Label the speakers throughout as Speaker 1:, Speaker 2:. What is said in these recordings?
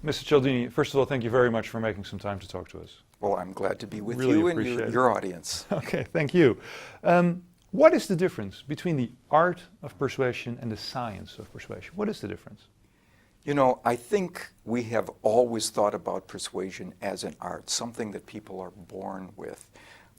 Speaker 1: Mr. Cialdini, first of all, thank you very much for making some time to talk to us.
Speaker 2: Well, I'm glad to be with
Speaker 1: Really
Speaker 2: you and
Speaker 1: appreciate it.
Speaker 2: your audience.
Speaker 1: Okay, thank you. What is the difference between the art of persuasion and the science of persuasion? What is the difference?
Speaker 2: You know, I think we have always thought about persuasion as an art, something that people are born with,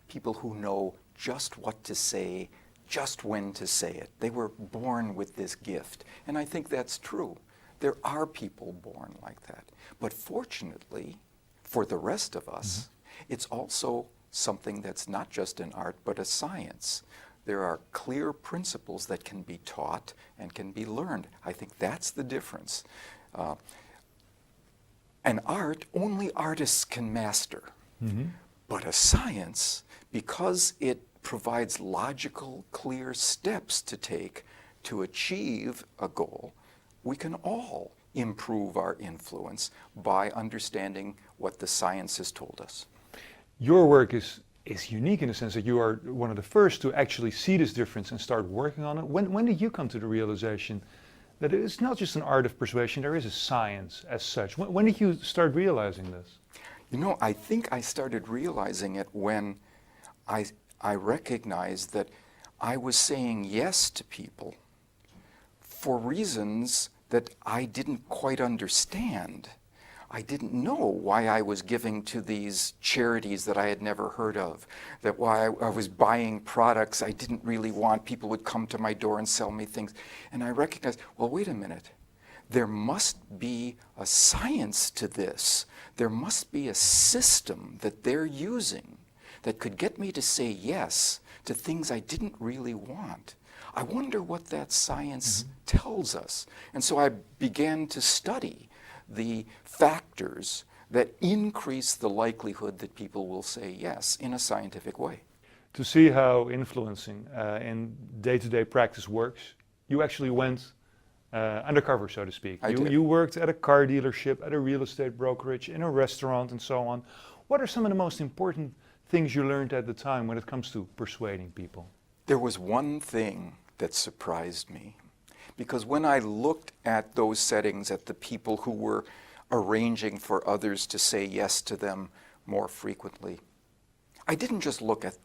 Speaker 2: people who know just what to say, just when to say it. They were born with this gift, and I think that's true. There are people born like that. But fortunately, for the rest of us, it's also something that's not just an art, but a science. There are clear principles that can be taught and can be learned. I think that's the difference. An art, only artists can master. But a science, because it provides logical, clear steps to take to achieve a goal, we can all improve our influence by understanding what the science has told us.
Speaker 1: Your work is unique in the sense that you are one of the first to actually see this difference and start working on it. When did you come to the realization that it's not just an art of persuasion, there is a science as such? When did you start realizing this?
Speaker 2: You know, I think I started realizing it when I recognized that I was saying yes to people for reasons that I didn't quite understand. I didn't know why I was giving to these charities that I had never heard of, that why I was buying products I didn't really want. People would come to my door and sell me things. And I recognized, well, wait a minute. There must be a science to this. There must be a system that they're using that could get me to say yes to things I didn't really want. I wonder what that science tells us. And so I began to study the factors that increase the likelihood that people will say yes in a scientific way.
Speaker 1: To see how influencing in day-to-day practice works, you actually went undercover, so to speak. You worked at a car dealership, at a real estate brokerage, in a restaurant, and so on. What are some of the most important things you learned at the time when it comes to persuading people?
Speaker 2: There was one thing that surprised me, because when I looked at those settings, at the people who were arranging for others to say yes to them more frequently, I didn't just look at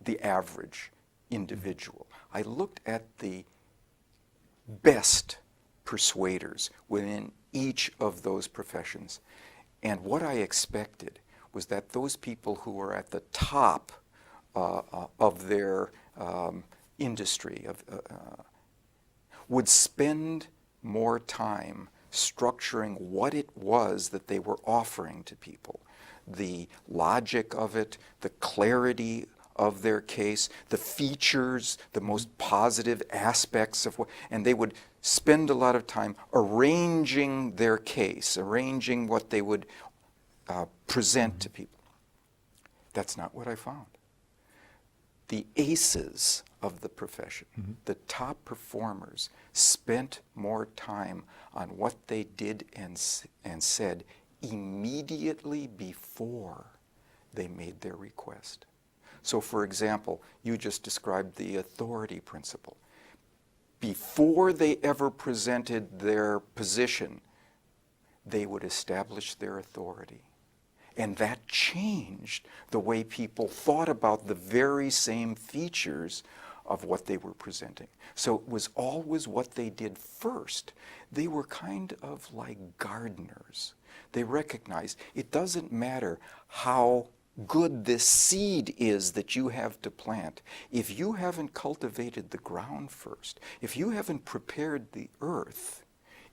Speaker 2: the average individual. I looked at the best persuaders within each of those professions. And what I expected was that those people who were at the top of their industry would spend more time structuring what it was that they were offering to people, the logic of it, the clarity of their case, the features, the most positive aspects of what, and they would spend a lot of time arranging their case, arranging what they would present to people. That's not what I found. The aces of the profession, the top performers, spent more time on what they did and said immediately before they made their request. So, for example, you just described the authority principle. Before they ever presented their position, they would establish their authority. And that changed the way people thought about the very same features of what they were presenting. So it was always what they did first. They were kind of like gardeners. They recognized it doesn't matter how good this seed is that you have to plant. If you haven't cultivated the ground first, if you haven't prepared the earth,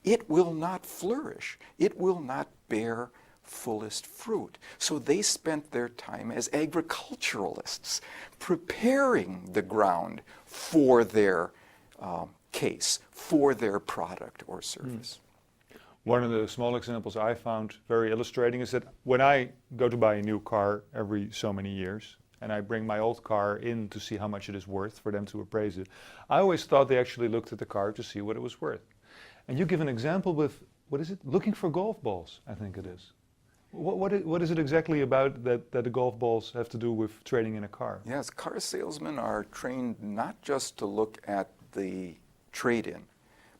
Speaker 2: it will not flourish. It will not bear fullest fruit. So they spent their time as agriculturalists preparing the ground for their case, for their product or service.
Speaker 1: One of the small examples I found very illustrating is that when I go to buy a new car every so many years, and I bring my old car in to see how much it is worth for them to appraise it, I always thought they actually looked at the car to see what it was worth. And you give an example with, what is it? Looking for golf balls, I think it is. What is it exactly about that the golf balls have to do with trading in a car?
Speaker 2: Yes, car salesmen are trained not just to look at the trade-in,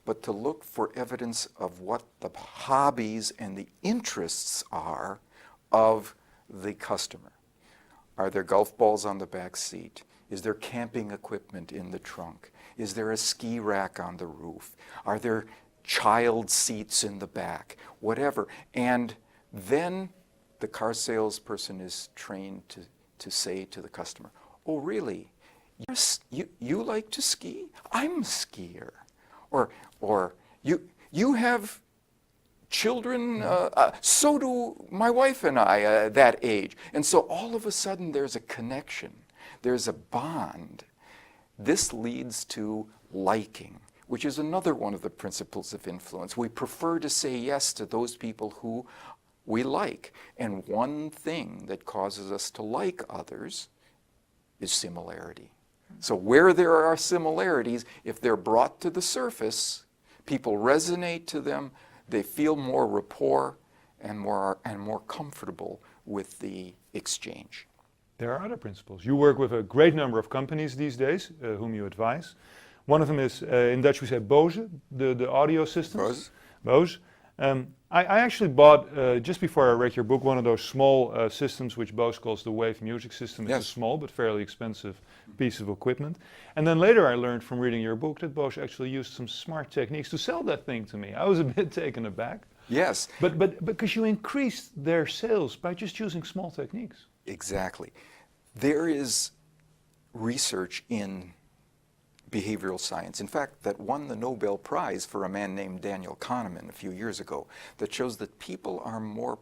Speaker 2: but to look for evidence of what the hobbies and the interests are of the customer. Are there golf balls on the back seat? Is there camping equipment in the trunk? Is there a ski rack on the roof? Are there child seats in the back? Whatever. And then the car salesperson is trained to say to the customer, oh, really? You like to ski? I'm a skier. Or you have children? So do my wife and I, that age. And so all of a sudden there's a connection. There's a bond. This leads to liking, which is another one of the principles of influence. We prefer to say yes to those people who we like. And one thing that causes us to like others is similarity. So where there are similarities, if they're brought to the surface, people resonate to them, they feel more rapport and more comfortable with the exchange.
Speaker 1: There are other principles. You work with a great number of companies these days, whom you advise. One of them is, in Dutch we say Bose, the audio systems. Bose. I actually bought, just before I read your book, one of those small systems which Bose calls the Wave Music System. It's a small but fairly expensive piece of equipment. And then later I learned from reading your book that Bose actually used some smart techniques to sell that thing to me. I was a bit taken aback.
Speaker 2: Yes.
Speaker 1: But because you increased their sales by just using small techniques.
Speaker 2: Exactly. There is research in behavioral science, in fact, that won the Nobel Prize for a man named Daniel Kahneman a few years ago, that shows that people are more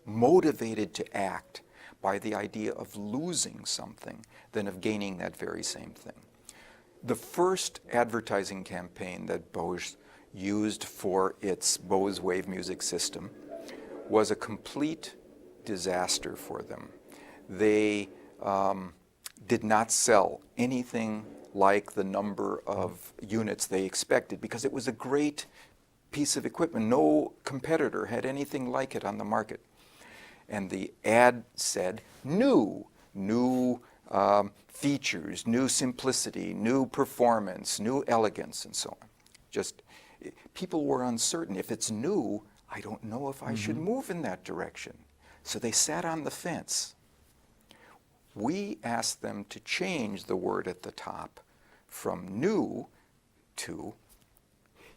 Speaker 2: motivated to act by the idea of losing something than of gaining that very same thing. The first advertising campaign that Bose used for its Bose Wave Music System was a complete disaster for them. They did not sell anything like the number of units they expected because it was a great piece of equipment. No competitor had anything like it on the market. And the ad said new features, new simplicity, new performance, new elegance, and so on. Just people were uncertain. If it's new, I don't know if I should move in that direction. So they sat on the fence. We asked them to change the word at the top from new to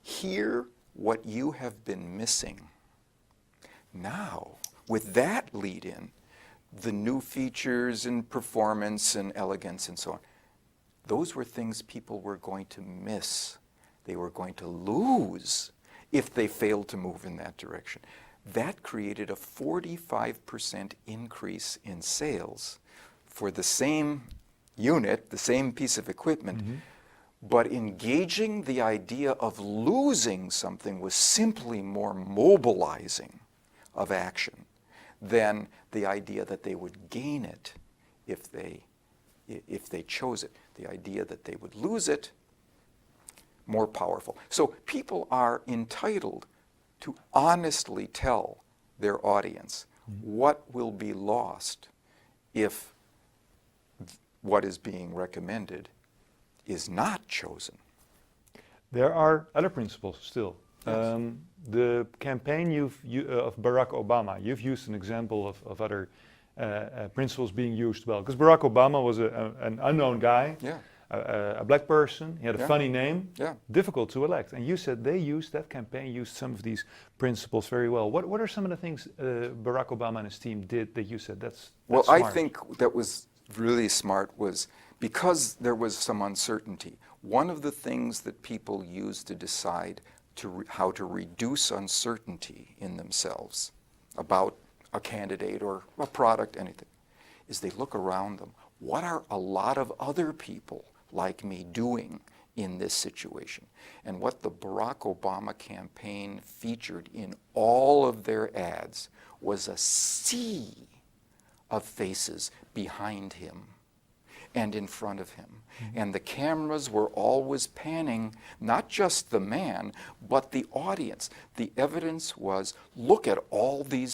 Speaker 2: hear what you have been missing. Now, with that lead in, the new features and performance and elegance and so on, those were things people were going to miss. They were going to lose if they failed to move in that direction. That created a 45% increase in sales for the same unit, the same piece of equipment, but engaging the idea of losing something was simply more mobilizing of action than the idea that they would gain it if they chose it. The idea that they would lose it, more powerful. So people are entitled to honestly tell their audience what will be lost if what is being recommended is not chosen.
Speaker 1: There are other principles still.
Speaker 2: Yes.
Speaker 1: The campaign of Barack Obama, you've used an example of other principles being used well. Because Barack Obama was an unknown guy, a black person, he had a funny name, difficult to elect. And you said that campaign used some of these principles very well. What are some of the things Barack Obama and his team did that you said that's
Speaker 2: well,
Speaker 1: smart?
Speaker 2: I think that was really smart was because there was some uncertainty. One of the things that people use to decide how to reduce uncertainty in themselves about a candidate or a product, anything, is they look around them. What are a lot of other people like me doing in this situation? And what the Barack Obama campaign featured in all of their ads was a sea of faces behind him and in front of him. And the cameras were always panning not just the man, but the audience. The evidence was, look at all these